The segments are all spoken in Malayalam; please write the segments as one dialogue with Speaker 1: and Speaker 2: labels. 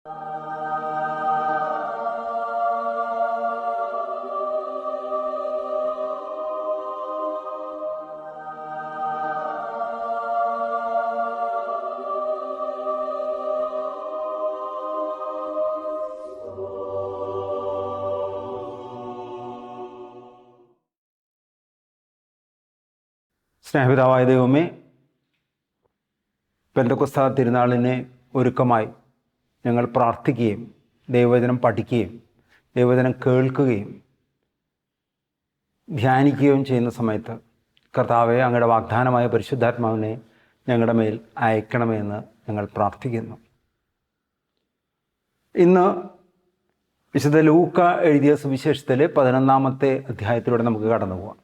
Speaker 1: സ്നേഹപിതാവായ ദൈവമേ, പെന്തക്കോസ്താ തിരുനാളിന് ഒരുക്കമായി ഞങ്ങൾ പ്രാർത്ഥിക്കുകയും ദൈവവചനം പഠിക്കുകയും ദൈവവചനം കേൾക്കുകയും ധ്യാനിക്കുകയും ചെയ്യുന്ന സമയത്ത് കർത്താവെ, അങ്ങയുടെ വാഗ്ദാനമായ പരിശുദ്ധാത്മാവിനെ ഞങ്ങളുടെ മേൽ അയക്കണമെന്ന് ഞങ്ങൾ പ്രാർത്ഥിക്കുന്നു. ഇന്ന് വിശുദ്ധ ലൂക്ക എഴുതിയ സുവിശേഷത്തിലെ 11-ാമത്തെ അധ്യായത്തിലൂടെ നമുക്ക് കടന്നു പോകാം.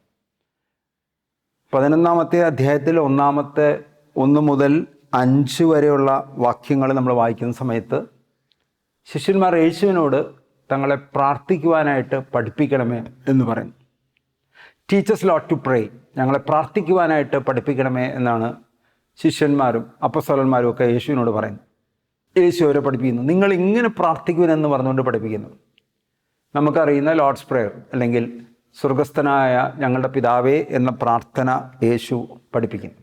Speaker 1: 11-ാമത്തെ അധ്യായത്തിൽ 1 മുതൽ 5 വരെയുള്ള വാക്യങ്ങൾ നമ്മൾ വായിക്കുന്ന സമയത്ത് ശിഷ്യന്മാർ യേശുവിനോട് തങ്ങളെ പ്രാർത്ഥിക്കുവാനായിട്ട് പഠിപ്പിക്കണമേ എന്ന് പറയുന്നു. ടീച്ചേഴ്സ് ലോട്ട് ടു പ്രേ, ഞങ്ങളെ പ്രാർത്ഥിക്കുവാനായിട്ട് പഠിപ്പിക്കണമേ എന്നാണ് ശിഷ്യന്മാരും അപ്പസ്തലന്മാരും ഒക്കെ യേശുവിനോട് പറയുന്നു. യേശു അവരെ പഠിപ്പിക്കുന്നു. നിങ്ങൾ ഇങ്ങനെ പ്രാർത്ഥിക്കുവാനെന്ന് പറഞ്ഞുകൊണ്ട് പഠിപ്പിക്കുന്നു. നമുക്കറിയുന്ന ലോർഡ്സ് പ്രേയർ അല്ലെങ്കിൽ സ്വർഗസ്ഥനായ ഞങ്ങളുടെ പിതാവേ എന്ന പ്രാർത്ഥന യേശു പഠിപ്പിക്കുന്നു.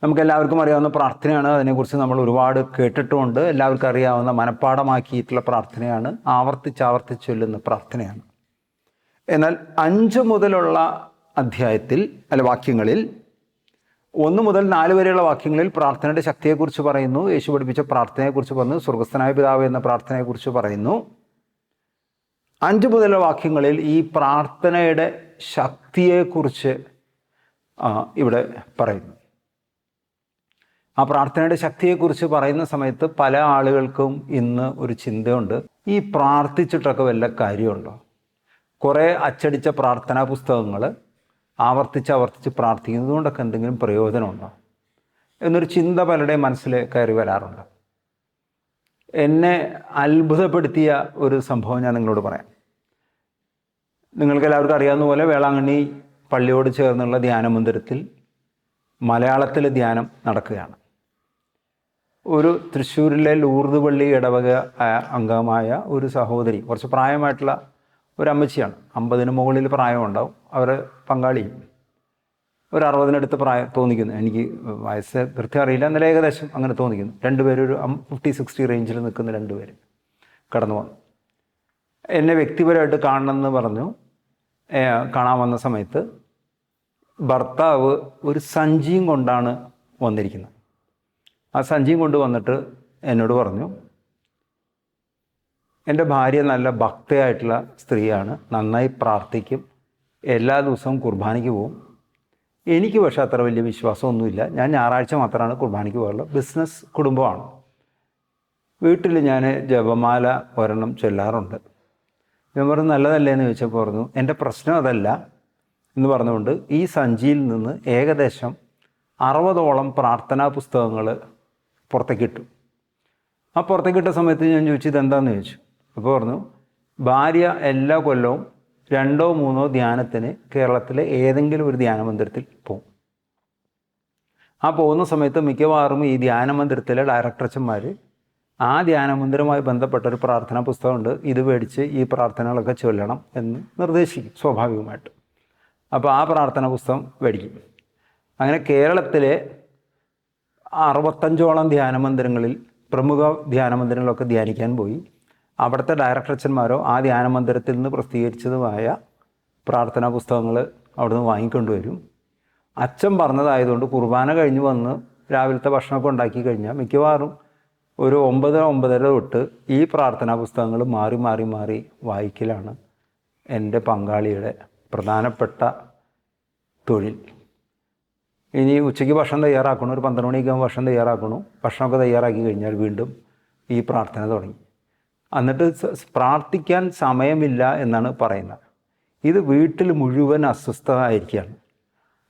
Speaker 1: നമുക്കെല്ലാവർക്കും അറിയാവുന്ന പ്രാർത്ഥനയാണ്. അതിനെക്കുറിച്ച് നമ്മൾ ഒരുപാട് കേട്ടിട്ടുമുണ്ട്. എല്ലാവർക്കും അറിയാവുന്ന മനഃപ്പാഠമാക്കിയിട്ടുള്ള പ്രാർത്ഥനയാണ്. ആവർത്തിച്ച് ചൊല്ലുന്ന പ്രാർത്ഥനയാണ്. എന്നാൽ 5 മുതലുള്ള അധ്യായത്തിൽ വാക്യങ്ങളിൽ 1 മുതൽ 4 വരെയുള്ള വാക്യങ്ങളിൽ പ്രാർത്ഥനയുടെ ശക്തിയെക്കുറിച്ച് പറയുന്നു. യേശു പഠിപ്പിച്ച പ്രാർത്ഥനയെക്കുറിച്ച് പറഞ്ഞു. സ്വർഗസ്ഥനായ പിതാവ് എന്ന പ്രാർത്ഥനയെക്കുറിച്ച് പറയുന്നു. 5 മുതലുള്ള വാക്യങ്ങളിൽ ഈ പ്രാർത്ഥനയുടെ ശക്തിയെക്കുറിച്ച് ഇവിടെ പറയുന്നു. ആ പ്രാർത്ഥനയുടെ ശക്തിയെക്കുറിച്ച് പറയുന്ന സമയത്ത് പല ആളുകൾക്കും ഇന്ന് ഒരു ചിന്തയുണ്ട്, ഈ പ്രാർത്ഥിച്ചിട്ടൊക്കെ വല്ല കാര്യമുണ്ടോ? കുറേ അച്ചടിച്ച പ്രാർത്ഥനാ പുസ്തകങ്ങൾ ആവർത്തിച്ച് പ്രാർത്ഥിക്കുന്നത് കൊണ്ടൊക്കെ എന്തെങ്കിലും പ്രയോജനമുണ്ടോ എന്നൊരു ചിന്ത പലരുടെയും മനസ്സിൽ കയറി വരാറുണ്ട്. എന്നെ അത്ഭുതപ്പെടുത്തിയ ഒരു സംഭവം ഞാൻ നിങ്ങളോട് പറയാം. നിങ്ങൾക്ക് എല്ലാവർക്കും അറിയാവുന്ന പോലെ വേളാങ്കണ്ണി പള്ളിയോട് ചേർന്നുള്ള ധ്യാനമന്ദിരത്തിൽ മലയാളത്തിൽ ധ്യാനം നടക്കുകയാണ്. ഒരു തൃശ്ശൂരിലെ ലൂർദ് പള്ളി ഇടവക അംഗമായ ഒരു സഹോദരി, കുറച്ച് പ്രായമായിട്ടുള്ള ഒരു അമ്മച്ചിയാണ്. 50-ന് മുകളിൽ പ്രായമുണ്ടാവും. അവർ പങ്കാളിയും ഒരു 60-നടുത്ത് പ്രായം തോന്നിക്കുന്നു. എനിക്ക് വയസ്സ് കൃത്യം അറിയില്ല, എന്നാലും ഏകദേശം അങ്ങനെ തോന്നിക്കുന്നു. 2 പേര് ഒരു 50-60 റേഞ്ചിൽ നിൽക്കുന്ന 2 പേര് കടന്നു വന്നു. എന്നെ വ്യക്തിപരമായിട്ട് കാണണമെന്ന് പറഞ്ഞു. കാണാൻ വന്ന സമയത്ത് ഭർത്താവ് ഒരു സഞ്ചിയും കൊണ്ടാണ് വന്നിരിക്കുന്നത്. ആ സഞ്ചിയും കൊണ്ട് വന്നിട്ട് എന്നോട് പറഞ്ഞു, എൻ്റെ ഭാര്യ നല്ല ഭക്തയായിട്ടുള്ള സ്ത്രീയാണ്, നന്നായി പ്രാർത്ഥിക്കും, എല്ലാ ദിവസവും കുർബാനയ്ക്ക് പോവും. എനിക്ക് പക്ഷേ അത്ര വലിയ വിശ്വാസമൊന്നുമില്ല. ഞാൻ ഞായറാഴ്ച മാത്രമാണ് കുർബാനയ്ക്ക് പോകാറുള്ളത്. ബിസിനസ് കുടുംബമാണ്. വീട്ടിൽ ഞാൻ ജപമാല ഒരെണ്ണം ചൊല്ലാറുണ്ട്. ഞാൻ പറഞ്ഞു നല്ലതല്ലേ എന്ന് ചോദിച്ചപ്പോൾ പറഞ്ഞു, എൻ്റെ പ്രശ്നം അതല്ല എന്ന് പറഞ്ഞുകൊണ്ട് ഈ സഞ്ചിയിൽ നിന്ന് ഏകദേശം 60ഓളം പ്രാർത്ഥനാ പുസ്തകങ്ങൾ പുറത്തേക്കിട്ടു. ആ പുറത്തേക്കിട്ട സമയത്ത് ഞാൻ ചോദിച്ചു ഇതെന്താണെന്ന് ചോദിച്ചു. അപ്പോൾ പറഞ്ഞു, ഭാര്യ എല്ലാ കൊല്ലവും 2-3 ധ്യാനത്തിന് കേരളത്തിലെ ഏതെങ്കിലും ഒരു ധ്യാനമന്ദിരത്തിൽ പോകും. ആ പോകുന്ന സമയത്ത് മിക്കവാറും ഈ ധ്യാനമന്ദിരത്തിലെ ഡയറക്ടറച്ചന്മാർ ആ ധ്യാനമന്ദിരവുമായി ബന്ധപ്പെട്ട ഒരു പ്രാർത്ഥനാ പുസ്തകമുണ്ട്, ഇത് മേടിച്ച് ഈ പ്രാർത്ഥനകളൊക്കെ ചൊല്ലണം എന്ന് നിർദ്ദേശിക്കും സ്വാഭാവികമായിട്ട്. അപ്പോൾ ആ പ്രാർത്ഥനാ പുസ്തകം മേടിക്കും. അങ്ങനെ കേരളത്തിലെ 65ഓളം ധ്യാനമന്ദിരങ്ങളിൽ, പ്രമുഖ ധ്യാനമന്ദിരങ്ങളൊക്കെ ധ്യാനിക്കാൻ പോയി. അവിടുത്തെ ഡയറക്ടറച്ചന്മാരോ ആ ധ്യാനമന്ദിരത്തിൽ നിന്ന് പ്രസിദ്ധീകരിച്ചതുമായ പ്രാർത്ഥനാ പുസ്തകങ്ങൾ അവിടുന്ന് വാങ്ങിക്കൊണ്ടുവരും. അച്ഛൻ പറഞ്ഞതായതുകൊണ്ട് കുർബാന കഴിഞ്ഞ് വന്ന് രാവിലത്തെ ഭക്ഷണമൊക്കെ ഉണ്ടാക്കി കഴിഞ്ഞാൽ മിക്കവാറും ഒരു 9-9:30 തൊട്ട് ഈ പ്രാർത്ഥനാ പുസ്തകങ്ങൾ മാറി വായിക്കലാണ് എൻ്റെ പങ്കാളിയുടെ പ്രധാനപ്പെട്ട തൊഴിൽ. ഇനി ഉച്ചയ്ക്ക് ഭക്ഷണം തയ്യാറാക്കണം, ഒരു 12 മണിക്ക് ഭക്ഷണം തയ്യാറാക്കണം. ഭക്ഷണമൊക്കെ തയ്യാറാക്കി കഴിഞ്ഞാൽ വീണ്ടും ഈ പ്രാർത്ഥന തുടങ്ങി. എന്നിട്ട് പ്രാർത്ഥിക്കാൻ സമയമില്ല എന്നാണ് പറയുന്നത്. ഇത് വീട്ടിൽ മുഴുവൻ അസ്വസ്ഥത ആയിരിക്കുകയാണ്.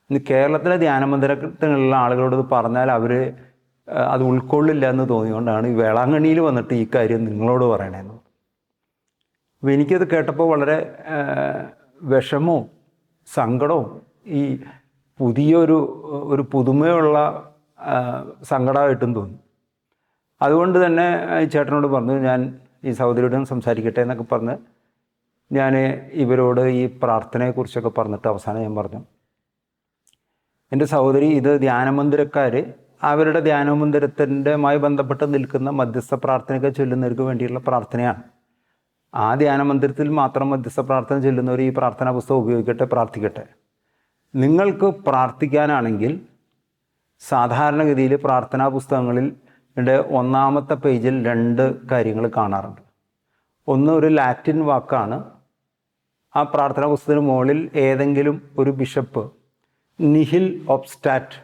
Speaker 1: ഇന്ന് കേരളത്തിലെ ധ്യാനമന്ദിരത്തിലുള്ള ആളുകളോട് ഇത് പറഞ്ഞാൽ അവർ അത് ഉൾക്കൊള്ളില്ല എന്ന് തോന്നിയുകൊണ്ടാണ് ഈ വേളാങ്കണ്ണിയിൽ വന്നിട്ട് ഈ കാര്യം നിങ്ങളോട് പറയണമെന്ന്. അപ്പോൾ എനിക്കത് കേട്ടപ്പോൾ വളരെ വിഷമവും സങ്കടവും ഈ പുതിയൊരു പുതുമയുള്ള സങ്കടമായിട്ടും തോന്നി. അതുകൊണ്ട് തന്നെ ഈ ചേട്ടനോട് പറഞ്ഞു, ഞാൻ ഈ സഹോദരിയോടും സംസാരിക്കട്ടെ എന്നൊക്കെ പറഞ്ഞ് ഞാൻ ഇവരോട് ഈ പ്രാർത്ഥനയെക്കുറിച്ചൊക്കെ പറഞ്ഞിട്ട് അവസാനം ഞാൻ പറഞ്ഞു, എൻ്റെ സഹോദരി, ഇത് ധ്യാനമന്ദിരക്കാർ അവരുടെ ധ്യാനമന്ദിരത്തിൻ്റെമായി ബന്ധപ്പെട്ട് നിൽക്കുന്ന മധ്യസ്ഥ പ്രാർത്ഥനയൊക്കെ ചൊല്ലുന്നവർക്ക് വേണ്ടിയുള്ള പ്രാർത്ഥനയാണ്. ആ ധ്യാനമന്ദിരത്തിൽ മാത്രം മധ്യസ്ഥ പ്രാർത്ഥന ചൊല്ലുന്നവർ ഈ പ്രാർത്ഥനാ പുസ്തകം ഉപയോഗിക്കട്ടെ, പ്രാർത്ഥിക്കട്ടെ. നിങ്ങൾക്ക് പ്രാർത്ഥിക്കാനാണെങ്കിൽ സാധാരണഗതിയിൽ പ്രാർത്ഥനാ പുസ്തകങ്ങളിൽ ഒന്നാമത്തെ പേജിൽ 2 കാര്യങ്ങൾ കാണാറുണ്ട്. ഒന്ന്, ഒരു ലാറ്റിൻ വാക്കാണ്. ആ പ്രാർത്ഥനാ പുസ്തകത്തിന് മുകളിൽ ഏതെങ്കിലും ഒരു ബിഷപ്പ് നിഹിൽ ഒബ്സ്റ്റാറ്റ്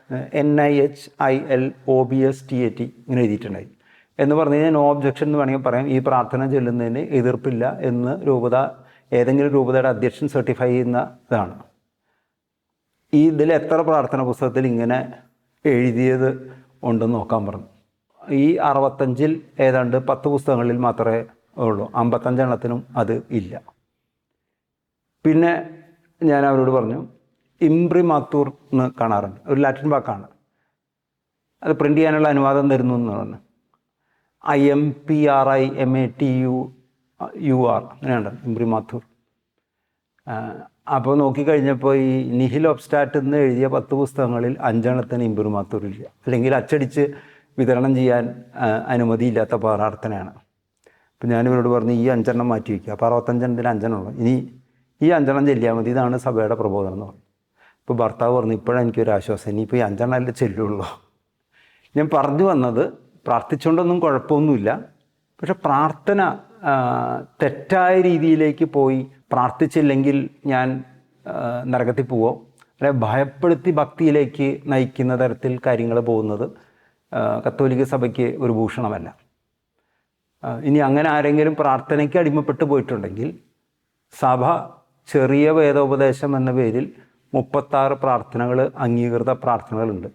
Speaker 1: NIHILOBSTAT ഇങ്ങനെ എഴുതിയിട്ടുണ്ടായി എന്ന് പറഞ്ഞു കഴിഞ്ഞാൽ നോ ഒബ്ജക്ഷൻ എന്ന് വേണമെങ്കിൽ പറയാം. ഈ പ്രാർത്ഥന ചൊല്ലുന്നതിന് എതിർപ്പില്ല എന്ന് ഏതെങ്കിലും രൂപതയുടെ അധ്യക്ഷൻ സർട്ടിഫൈ ചെയ്യുന്ന ഇതാണ്. ഇതിൽ എത്ര പ്രാർത്ഥന പുസ്തകത്തിൽ ഇങ്ങനെ എഴുതിയത് ഉണ്ടെന്ന് നോക്കാൻ പറഞ്ഞു. ഈ 65-ൽ ഏതാണ്ട് 10 പുസ്തകങ്ങളിൽ മാത്രമേ ഉള്ളൂ. 55 എണ്ണത്തിനും അത് ഇല്ല. പിന്നെ ഞാൻ അവരോട് പറഞ്ഞു, ഇംപ്രിമാത്തൂർ എന്ന് കാണാറുണ്ട്, ഒരു ലാറ്റിൻ വാക്കാണ്. അത് പ്രിൻ്റ് ചെയ്യാനുള്ള അനുവാദം തരുന്നു എന്ന് പറഞ്ഞു. IMPRIMATUR അങ്ങനെയുണ്ട് ഇംപ്രിമാത്തൂർ. അപ്പോൾ നോക്കിക്കഴിഞ്ഞപ്പോൾ ഈ നിഹിൽ ഒബ്സ്റ്റാറ്റ് എന്ന് എഴുതിയ 10 പുസ്തകങ്ങളിൽ 5 എണ്ണത്തിന് ഇംപ്രിമാത്തൂർ ഇല്ല, അല്ലെങ്കിൽ അച്ചടിച്ച് വിതരണം ചെയ്യാൻ അനുമതിയില്ലാത്ത പ്രാർത്ഥനയാണ്. അപ്പോൾ ഞാനിവരോട് പറഞ്ഞു, ഈ 5 എണ്ണം മാറ്റി വയ്ക്കുക. അപ്പോൾ 65 എണ്ണത്തിന് 5 എണ്ണം ഉള്ളൂ, ഇനി ഈ 5 എണ്ണം ചെല്ലിയാൽ മതി, ഇതാണ് സഭയുടെ പ്രബോധനം എന്ന് പറഞ്ഞു. ഇപ്പോൾ ഭർത്താവ് പറഞ്ഞു, ഇപ്പോഴാണ് എനിക്കൊരു ആശ്വാസം, ഇനിയിപ്പോൾ ഈ 5 എണ്ണമല്ലേ ചെല്ലുള്ളൂ. ഞാൻ പറഞ്ഞു വന്നത്, പ്രാർത്ഥിച്ചുകൊണ്ടൊന്നും കുഴപ്പമൊന്നുമില്ല, പക്ഷെ പ്രാർത്ഥന തെറ്റായ രീതിയിലേക്ക് പോയി പ്രാർത്ഥിച്ചില്ലെങ്കിൽ ഞാൻ നരകത്തിൽ പോവോ, അല്ലെ ഭയപ്പെടുത്തി ഭക്തിയിലേക്ക് നയിക്കുന്ന തരത്തിൽ കാര്യങ്ങൾ പോകുന്നത് കത്തോലിക്ക സഭയ്ക്ക് ഒരു ഭൂഷണമല്ല. ഇനി അങ്ങനെ ആരെങ്കിലും പ്രാർത്ഥനയ്ക്ക് അടിമപ്പെട്ടു പോയിട്ടുണ്ടെങ്കിൽ സഭ ചെറിയ വേദോപദേശം എന്ന പേരിൽ 36 പ്രാർത്ഥനകൾ, അംഗീകൃത പ്രാർത്ഥനകളുണ്ട്.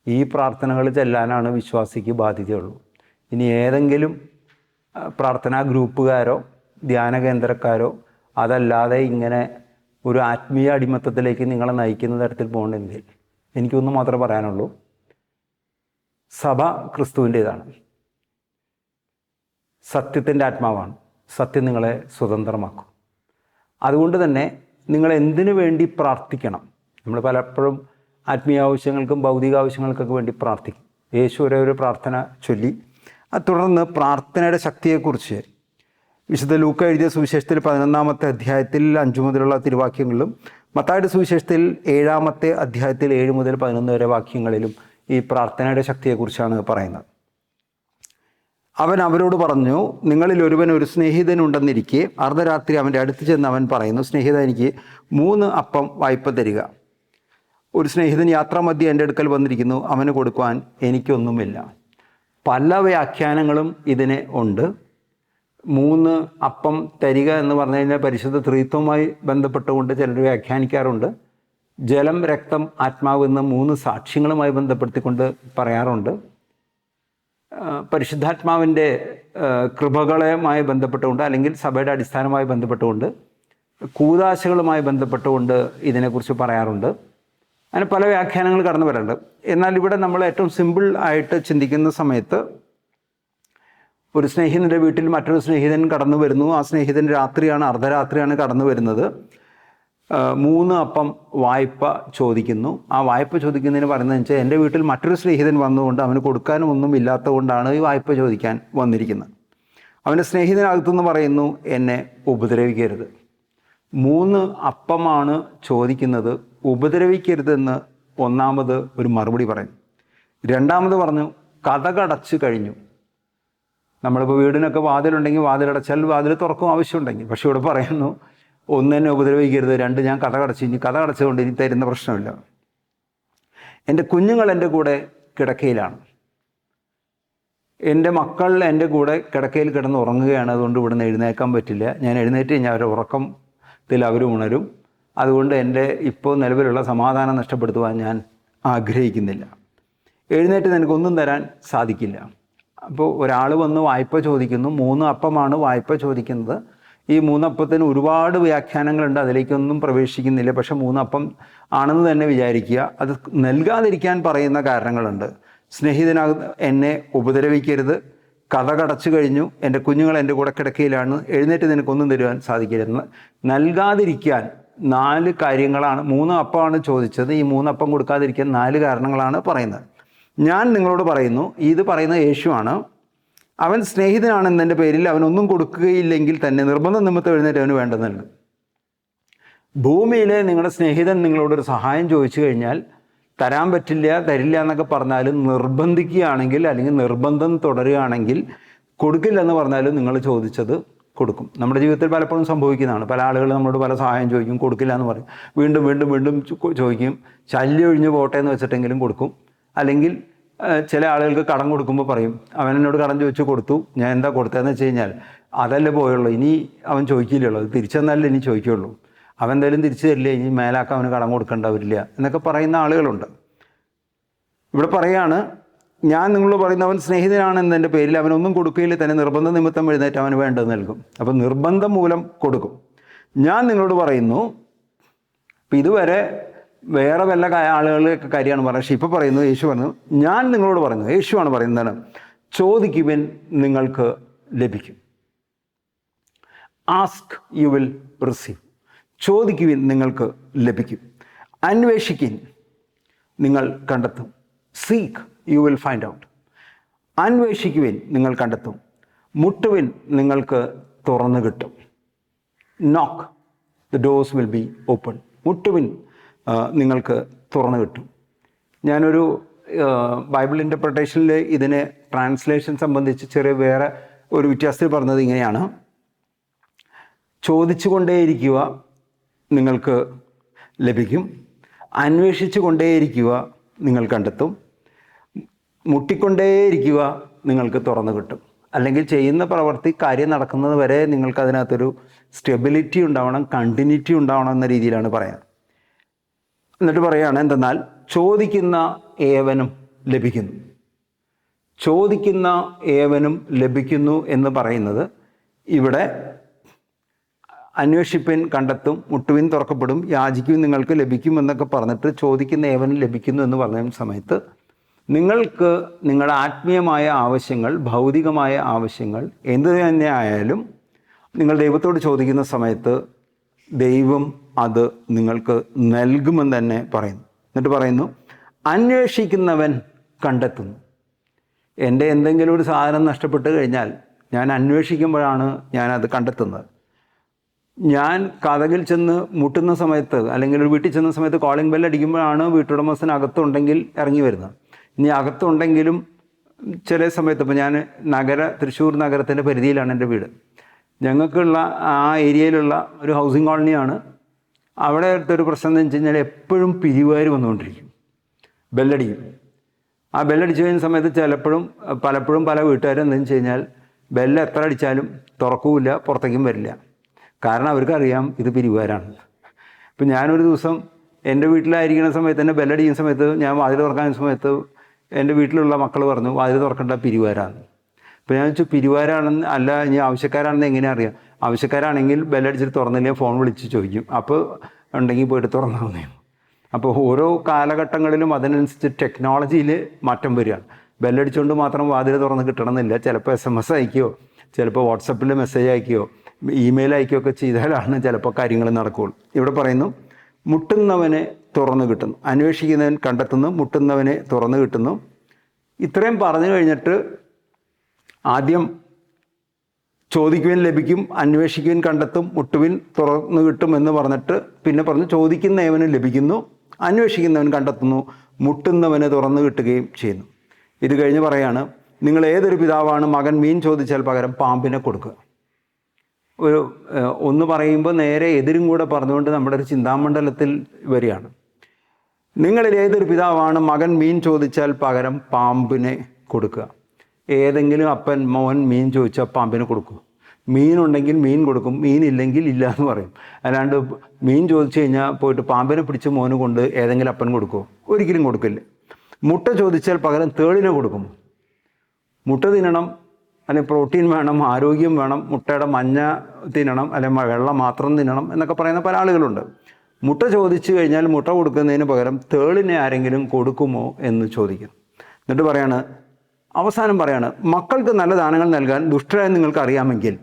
Speaker 1: ഈ പ്രാർത്ഥനകൾ ചെല്ലാനാണ് വിശ്വാസിക്ക് ബാധ്യതയുള്ളൂ. ഇനി ഏതെങ്കിലും പ്രാർത്ഥനാ ഗ്രൂപ്പുകാരോ ധ്യാന കേന്ദ്രക്കാരോ അതല്ലാതെ ഇങ്ങനെ ഒരു ആത്മീയ അടിമത്തത്തിലേക്ക് നിങ്ങളെ നയിക്കുന്ന തരത്തിൽ പോകണമെങ്കിൽ എനിക്കൊന്നും മാത്രമേ പറയാനുള്ളൂ, സഭ ക്രിസ്തുവിൻ്റേതാണ്, സത്യത്തിൻ്റെ ആത്മാവാണ്, സത്യം നിങ്ങളെ സ്വതന്ത്രമാക്കും. അതുകൊണ്ട് തന്നെ നിങ്ങൾ എന്തിനു വേണ്ടി പ്രാർത്ഥിക്കണം? നമ്മൾ പലപ്പോഴും ആത്മീയ ആവശ്യങ്ങൾക്കും ഭൗതിക ആവശ്യങ്ങൾക്കൊക്കെ വേണ്ടി പ്രാർത്ഥിക്കും. യേശു ഒരു പ്രാർത്ഥന ചൊല്ലി. തുടർന്ന് പ്രാർത്ഥനയുടെ ശക്തിയെക്കുറിച്ച് വിശുദ്ധ ലൂക്ക എഴുതിയ സുവിശേഷത്തിൽ 11-ാമത്തെ അധ്യായത്തിൽ 5 മുതലുള്ള തിരുവാക്യങ്ങളിലും മത്തായിയുടെ സുവിശേഷത്തിൽ 7-ാമത്തെ അധ്യായത്തിൽ 7 മുതൽ 11 വരെ വാക്യങ്ങളിലും ഈ പ്രാർത്ഥനയുടെ ശക്തിയെക്കുറിച്ചാണ് പറയുന്നത്. അവൻ അവരോട് പറഞ്ഞു, നിങ്ങളിൽ ഒരുവൻ ഒരു സ്നേഹിതനുണ്ടെന്നിരിക്കെ അർദ്ധരാത്രി അവൻ്റെ അടുത്ത് ചെന്ന് അവൻ പറയുന്നു, സ്നേഹിത, എനിക്ക് 3 അപ്പം വായ്പ തരിക. ഒരു സ്നേഹിതൻ യാത്രാമധ്യേ എൻ്റെ അടുക്കൽ വന്നിരിക്കുന്നു, അവന് കൊടുക്കുവാൻ എനിക്കൊന്നുമില്ല. പല വ്യാഖ്യാനങ്ങളും ഇതിനെ ഉണ്ട്. 3 അപ്പം തരിക എന്ന് പറഞ്ഞു കഴിഞ്ഞാൽ പരിശുദ്ധ ത്രിത്വവുമായി ബന്ധപ്പെട്ടുകൊണ്ട് ചിലർ വ്യാഖ്യാനിക്കാറുണ്ട്. ജലം, രക്തം, ആത്മാവ് എന്ന 3 സാക്ഷ്യങ്ങളുമായി ബന്ധപ്പെടുത്തിക്കൊണ്ട് പറയാറുണ്ട്. പരിശുദ്ധാത്മാവിൻ്റെ കൃപകളുമായി ബന്ധപ്പെട്ടുകൊണ്ട്, അല്ലെങ്കിൽ സഭയുടെ അടിസ്ഥാനമായി ബന്ധപ്പെട്ടുകൊണ്ട്, കൂദാശകളുമായി ബന്ധപ്പെട്ടുകൊണ്ട് ഇതിനെക്കുറിച്ച് പറയാറുണ്ട്. അങ്ങനെ പല വ്യാഖ്യാനങ്ങൾ കടന്നു വരാറുണ്ട്. എന്നാൽ ഇവിടെ നമ്മൾ ഏറ്റവും സിമ്പിൾ ആയിട്ട് ചിന്തിക്കുന്ന സമയത്ത്, ഒരു സ്നേഹിതൻ്റെ വീട്ടിൽ മറ്റൊരു സ്നേഹിതൻ കടന്നു വരുന്നു. ആ സ്നേഹിതൻ അർദ്ധരാത്രിയാണ് കടന്നു വരുന്നത്. 3 അപ്പം വായ്പ ചോദിക്കുന്നു. ആ വായ്പ ചോദിക്കുന്നതിന് പറയുന്നതെന്ന് വെച്ചാൽ, എൻ്റെ വീട്ടിൽ മറ്റൊരു സ്നേഹിതൻ വന്നുകൊണ്ട് അവന് കൊടുക്കാനും ഒന്നും ഇല്ലാത്തതുകൊണ്ടാണ് ഈ വായ്പ ചോദിക്കാൻ വന്നിരിക്കുന്നത്. അവൻ്റെ സ്നേഹിതനകത്തുനിന്ന് പറയുന്നു, എന്നെ ഉപദ്രവിക്കരുത്. 3 അപ്പമാണ് ചോദിക്കുന്നത്, ഉപദ്രവിക്കരുതെന്ന് ഒന്നാമത് ഒരു മറുപടി പറയും. രണ്ടാമത് പറഞ്ഞു, കതകടച്ചു കഴിഞ്ഞു. നമ്മളിപ്പോൾ വീടിനൊക്കെ വാതിലുണ്ടെങ്കിൽ വാതിലടച്ചാൽ വാതിൽ തുറക്കും ആവശ്യമുണ്ടെങ്കിൽ. പക്ഷെ ഇവിടെ പറയുന്നു, 1 എന്നെ ഉപദ്രവിക്കരുത്, 2 ഞാൻ കതകടച്ചു. ഇനി കതകടച്ചുകൊണ്ട് ഇനി തരുന്ന പ്രശ്നമില്ല. എൻ്റെ കുഞ്ഞുങ്ങൾ എൻ്റെ കൂടെ കിടക്കയിലാണ്, എൻ്റെ മക്കൾ എൻ്റെ കൂടെ കിടക്കയിൽ കിടന്ന് ഉറങ്ങുകയാണ്. അതുകൊണ്ട് ഇവിടുന്ന് എഴുന്നേക്കാൻ പറ്റില്ല. ഞാൻ എഴുന്നേറ്റ് കഴിഞ്ഞാൽ അവരുടെ ഉറക്കത്തിൽ അവർ ഉണരും. അതുകൊണ്ട് എൻ്റെ ഇപ്പോൾ നിലവിലുള്ള സമാധാനം നഷ്ടപ്പെടുത്തുവാൻ ഞാൻ ആഗ്രഹിക്കുന്നില്ല. എഴുന്നേറ്റ് നിനക്കൊന്നും തരാൻ സാധിക്കില്ല. അപ്പോൾ ഒരാൾ വന്ന് വായ്പ ചോദിക്കുന്നു. 3 അപ്പമാണ് വായ്പ ചോദിക്കുന്നത്. ഈ 3 അപ്പത്തിന് ഒരുപാട് വ്യാഖ്യാനങ്ങളുണ്ട്, അതിലേക്കൊന്നും പ്രവേശിക്കുന്നില്ല. പക്ഷെ 3 അപ്പം ആണെന്ന് തന്നെ വിചാരിക്കുക. അത് നൽകാതിരിക്കാൻ പറയുന്ന കാരണങ്ങളുണ്ട്. സ്നേഹിതനാകുന്ന എന്നെ ഉപദ്രവിക്കരുത്, കതകടച്ചു കഴിഞ്ഞു, എൻ്റെ കുഞ്ഞുങ്ങൾ എൻ്റെ കൂടെ കിടക്കയിലാണ്, എഴുന്നേറ്റ് നിനക്കൊന്നും തരുവാൻ സാധിക്കരുതെന്ന് നൽകാതിരിക്കാൻ 4 കാര്യങ്ങളാണ്. 3 അപ്പമാണ് ചോദിച്ചത്. ഈ 3 അപ്പം കൊടുക്കാതിരിക്കാൻ 4 കാരണങ്ങളാണ് പറയുന്നത്. ഞാൻ നിങ്ങളോട് പറയുന്നു, ഇത് പറയുന്നത് യേശുവാണ്, അവൻ സ്നേഹിതനാണെന്നതിൻ്റെ പേരിൽ അവനൊന്നും കൊടുക്കുകയില്ലെങ്കിൽ തന്നെ നിർബന്ധം നിമിത്തം എഴുന്നേറ്റ് അവന് വേണ്ടത് നൽകും. ഭൂമിയിലെ നിങ്ങളുടെ സ്നേഹിതൻ നിങ്ങളോടൊരു സഹായം ചോദിച്ചു കഴിഞ്ഞാൽ തരാൻ പറ്റില്ല, തരില്ല എന്നൊക്കെ പറഞ്ഞാലും നിർബന്ധിക്കുകയാണെങ്കിൽ, അല്ലെങ്കിൽ നിർബന്ധം തുടരുകയാണെങ്കിൽ, കൊടുക്കില്ലെന്ന് പറഞ്ഞാലും നിങ്ങൾ ചോദിച്ചത് കൊടുക്കും. നമ്മുടെ ജീവിതത്തിൽ പലപ്പോഴും സംഭവിക്കുന്നതാണ്. പല ആളുകൾ നമ്മളോട് പല സഹായം ചോദിക്കും, കൊടുക്കില്ല എന്ന് പറയും, വീണ്ടും വീണ്ടും വീണ്ടും ചോദിക്കും, ശല്യം ഒഴിഞ്ഞ് പോട്ടെ എന്ന് വെച്ചിട്ടെങ്കിലും കൊടുക്കും. അല്ലെങ്കിൽ ചില ആളുകൾക്ക് കടം കൊടുക്കുമ്പോൾ പറയും, അവൻ എന്നോട് കടം ചോദിച്ചു കൊടുത്തു, ഞാൻ എന്താ കൊടുത്തതെന്ന് വെച്ച് കഴിഞ്ഞാൽ അതല്ലേ പോയുള്ളൂ, ഇനി അവൻ ചോദിക്കില്ലല്ലോ, അത് തിരിച്ചെന്നാലേ ഇനി ചോദിക്കുള്ളൂ, അവൻ എന്തായാലും തിരിച്ചു തരില്ല, ഇനി മേലാക്ക അവന് കടം കൊടുക്കേണ്ടവരില്ല എന്നൊക്കെ പറയുന്ന ആളുകളുണ്ട്. ഇവിടെ പറയാണ്, ഞാൻ നിങ്ങളോട് പറയുന്ന അവൻ സ്നേഹിതനാണെന്നതിൻ്റെ പേരിൽ അവനൊന്നും കൊടുക്കുകയില്ല തന്നെ നിർബന്ധ നിമിത്തം എഴുന്നേറ്റ് അവന് വേണ്ടത് നൽകും. അപ്പം നിർബന്ധം മൂലം കൊടുക്കും. ഞാൻ നിങ്ങളോട് പറയുന്നു, ഇപ്പം ഇതുവരെ വേറെ വല്ല ആളുകളൊക്കെ കാര്യമാണ് പറയുന്നത്. പക്ഷേ ഇപ്പോൾ പറയുന്നു, യേശു പറഞ്ഞു, ഞാൻ നിങ്ങളോട് പറയുന്നു, യേശുവാണ് പറയുന്നതാണ്, ചോദിക്കുവിൻ നിങ്ങൾക്ക് ലഭിക്കും. Ask you will receive. ചോദിക്കുവിൻ നിങ്ങൾക്ക് ലഭിക്കും. അന്വേഷിക്കിൻ നിങ്ങൾ കണ്ടെത്തും. Seek you will find out. അന്വേഷിക്കുവിൻ നിങ്ങൾ കണ്ടെത്തും. മുട്ടുവിൻ നിങ്ങൾക്ക് തുറന്നു കിട്ടും. Knock the doors will be open. മുട്ടുവിൻ നിങ്ങൾക്ക് തുറന്നു കിട്ടും. ഞാനൊരു ബൈബിൾ ഇൻ്റർപ്രിട്ടേഷനിൽ ഇതിനെ ട്രാൻസ്ലേഷൻ സംബന്ധിച്ച് ചെറിയ വേറെ ഒരു വ്യത്യാസത്തിൽ പറഞ്ഞത് ഇങ്ങനെയാണ്: ചോദിച്ചു കൊണ്ടേയിരിക്കുക, നിങ്ങൾക്ക് ലഭിക്കും. അന്വേഷിച്ചു കൊണ്ടേയിരിക്കുക, നിങ്ങൾ കണ്ടെത്തും. മുട്ടിക്കൊണ്ടേയിരിക്കുക, നിങ്ങൾക്ക് തുറന്നു കിട്ടും. അല്ലെങ്കിൽ ചെയ്യുന്ന പ്രവൃത്തി കാര്യം നടക്കുന്നത് വരെ നിങ്ങൾക്ക് അതിനകത്തൊരു സ്റ്റെബിലിറ്റി ഉണ്ടാവണം, കണ്ടിന്യൂറ്റി ഉണ്ടാവണം എന്ന രീതിയിലാണ് പറയാം. എന്നിട്ട് പറയുകയാണ്, എന്തെന്നാൽ ചോദിക്കുന്ന ഏവനും ലഭിക്കുന്നു. ചോദിക്കുന്ന ഏവനും ലഭിക്കുന്നു എന്ന് പറയുന്നത് ഇവിടെ അന്വേഷിപ്പിൻ കണ്ടെത്തും, മുട്ടുവിൻ തുറക്കപ്പെടും, യാചിക്കുവിൻ നിങ്ങൾക്ക് ലഭിക്കും എന്നൊക്കെ പറഞ്ഞിട്ട് ചോദിക്കുന്ന ഏവനും ലഭിക്കുന്നു എന്ന് പറഞ്ഞ സമയത്ത് നിങ്ങൾക്ക് നിങ്ങളുടെ ആത്മീയമായ ആവശ്യങ്ങൾ, ഭൗതികമായ ആവശ്യങ്ങൾ എന്ത് തന്നെ ആയാലും നിങ്ങൾ ദൈവത്തോട് ചോദിക്കുന്ന സമയത്ത് ദൈവം അത് നിങ്ങൾക്ക് നൽകുമെന്ന് തന്നെ പറയുന്നു. എന്നിട്ട് പറയുന്നു, അന്വേഷിക്കുന്നവൻ കണ്ടെത്തുന്നു. എൻ്റെ എന്തെങ്കിലും ഒരു സാധനം നഷ്ടപ്പെട്ട് കഴിഞ്ഞാൽ ഞാൻ അന്വേഷിക്കുമ്പോഴാണ് ഞാനത് കണ്ടെത്തുന്നത്. ഞാൻ കതകിൽ ചെന്ന് മുട്ടുന്ന സമയത്ത്, അല്ലെങ്കിൽ ഒരു വീട്ടിൽ ചെന്ന സമയത്ത് കോളിംഗ് ബെൽ അടിക്കുമ്പോഴാണ് വീട്ടുടമസ്ഥൻ അകത്തുണ്ടെങ്കിൽ ഇറങ്ങി വരുന്നത്. ഇനി അകത്തുണ്ടെങ്കിലും ചില സമയത്ത്, ഇപ്പോൾ ഞാൻ തൃശ്ശൂർ നഗരത്തിൻ്റെ പരിധിയിലാണ് എൻ്റെ വീട്. ഞങ്ങൾക്കുള്ള ആ ഏരിയയിലുള്ള ഒരു ഹൗസിംഗ് കോളനിയാണ്. അവിടെ ഒരു പ്രശ്നം എന്ന് വെച്ച് കഴിഞ്ഞാൽ എപ്പോഴും പിരിവുകാർ വന്നുകൊണ്ടിരിക്കും, ബെല്ലടിക്കും. ആ ബെല്ലടിച്ചു കഴിഞ്ഞ സമയത്ത് പലപ്പോഴും പല വീട്ടുകാരും എന്താണെന്ന് വെച്ച് കഴിഞ്ഞാൽ ബെല്ല് എത്ര അടിച്ചാലും തുറക്കൂല, പുറത്തേക്കും വരില്ല. കാരണം അവർക്കറിയാം ഇത് പിരിവുകാരാണ്. ഇപ്പം ഞാനൊരു ദിവസം എൻ്റെ വീട്ടിലായിരിക്കുന്ന സമയത്ത് തന്നെ ബെല്ലടിക്കുന്ന സമയത്ത് ഞാൻ വാതിൽ തുറക്കാൻ സമയത്ത് എൻ്റെ വീട്ടിലുള്ള മക്കൾ പറഞ്ഞു, വാതിൽ തുറക്കേണ്ട പിരിവുകാരാണ്. അപ്പോൾ ഞാൻ വെച്ചു, പിരിവുകാരാണെന്ന് അല്ല, ഇനി ആവശ്യക്കാരാണെന്ന് എങ്ങനെ അറിയാം? ആവശ്യക്കാരാണെങ്കിൽ ബെല്ലടിച്ചിട്ട് തുറന്നില്ലെങ്കിൽ ഫോൺ വിളിച്ച് ചോദിക്കും, അപ്പോൾ ഉണ്ടെങ്കിൽ പോയിട്ട് തുറന്നാൽ മതി. അപ്പോൾ ഓരോ കാലഘട്ടങ്ങളിലും അതിനനുസരിച്ച് ടെക്നോളജിയിൽ മാറ്റം വരികയാണ്. ബെല്ലടിച്ചുകൊണ്ട് മാത്രം വാതിൽ തുറന്ന് കിട്ടണമെന്നില്ല. ചിലപ്പോൾ SMS അയക്കുകയോ, ചിലപ്പോൾ വാട്സപ്പിൽ മെസ്സേജ് അയക്കുകയോ, ഇമെയിൽ അയക്കുകയൊക്കെ ചെയ്താലാണ് ചിലപ്പോൾ കാര്യങ്ങൾ നടക്കുകയുള്ളൂ. ഇവിടെ പറയുന്നു, മുട്ടുന്നവനെ തുറന്നു കിട്ടുന്നു, അന്വേഷിക്കുന്നവൻ കണ്ടെത്തുന്നു, മുട്ടുന്നവനെ തുറന്നു കിട്ടുന്നു. ഇത്രയും പറഞ്ഞു കഴിഞ്ഞിട്ട് ആദ്യം ചോദിക്കുവാൻ ലഭിക്കും, അന്വേഷിക്കുവാൻ കണ്ടെത്തും, മുട്ടുവിൻ തുറന്നു കിട്ടും എന്ന് പറഞ്ഞിട്ട് പിന്നെ പറഞ്ഞു ചോദിക്കുന്നവന് ലഭിക്കുന്നു, അന്വേഷിക്കുന്നവൻ കണ്ടെത്തുന്നു, മുട്ടുന്നവന് തുറന്നു കിട്ടുകയും ചെയ്യുന്നു. ഇത് കഴിഞ്ഞ് പറയാണ്, നിങ്ങൾ ഏതൊരു പിതാവാണ് മകൻ മീൻ ചോദിച്ചാൽ പകരം പാമ്പിനെ കൊടുക്കുക? ഒന്ന് പറയുമ്പോൾ നേരെ എതിരും കൂടെ പറഞ്ഞുകൊണ്ട് നമ്മുടെ ഒരു ചിന്താമണ്ഡലത്തിൽ വരികയാണ്. നിങ്ങളിൽ ഏതൊരു പിതാവാണ് മകൻ മീൻ ചോദിച്ചാൽ പകരം പാമ്പിനെ കൊടുക്കുക? ഏതെങ്കിലും അപ്പൻ മോൻ മീൻ ചോദിച്ചാൽ പാമ്പിനെ കൊടുക്കും? മീനുണ്ടെങ്കിൽ മീൻ കൊടുക്കും, മീനില്ലെങ്കിൽ ഇല്ല എന്ന് പറയും. അല്ലാണ്ട് മീൻ ചോദിച്ചു കഴിഞ്ഞാൽ പോയിട്ട് പാമ്പിനെ പിടിച്ച് മോന് കൊണ്ട് ഏതെങ്കിലും അപ്പൻ കൊടുക്കുമോ? ഒരിക്കലും കൊടുക്കില്ല. മുട്ട ചോദിച്ചാൽ പകരം തേളിനെ കൊടുക്കും. മുട്ട തിന്നണം, അല്ലെങ്കിൽ പ്രോട്ടീൻ വേണം, ആരോഗ്യം വേണം, മുട്ടയുടെ മഞ്ഞ തിന്നണം, അല്ലെങ്കിൽ വെള്ളം മാത്രം തിന്നണം എന്നൊക്കെ പറയുന്ന പല ആളുകളുണ്ട്. മുട്ട ചോദിച്ചു കഴിഞ്ഞാൽ മുട്ട കൊടുക്കുന്നതിന് പകരം തേളിനെ ആരെങ്കിലും കൊടുക്കുമോ എന്ന് ചോദിക്കും. എന്നിട്ട് പറയാണ്, അവസാനം പറയാണ്, മക്കൾക്ക് നല്ല ദാനങ്ങൾ നൽകാൻ ദുഷ്ടരായ നിങ്ങൾക്ക് അറിയാമെങ്കിൽ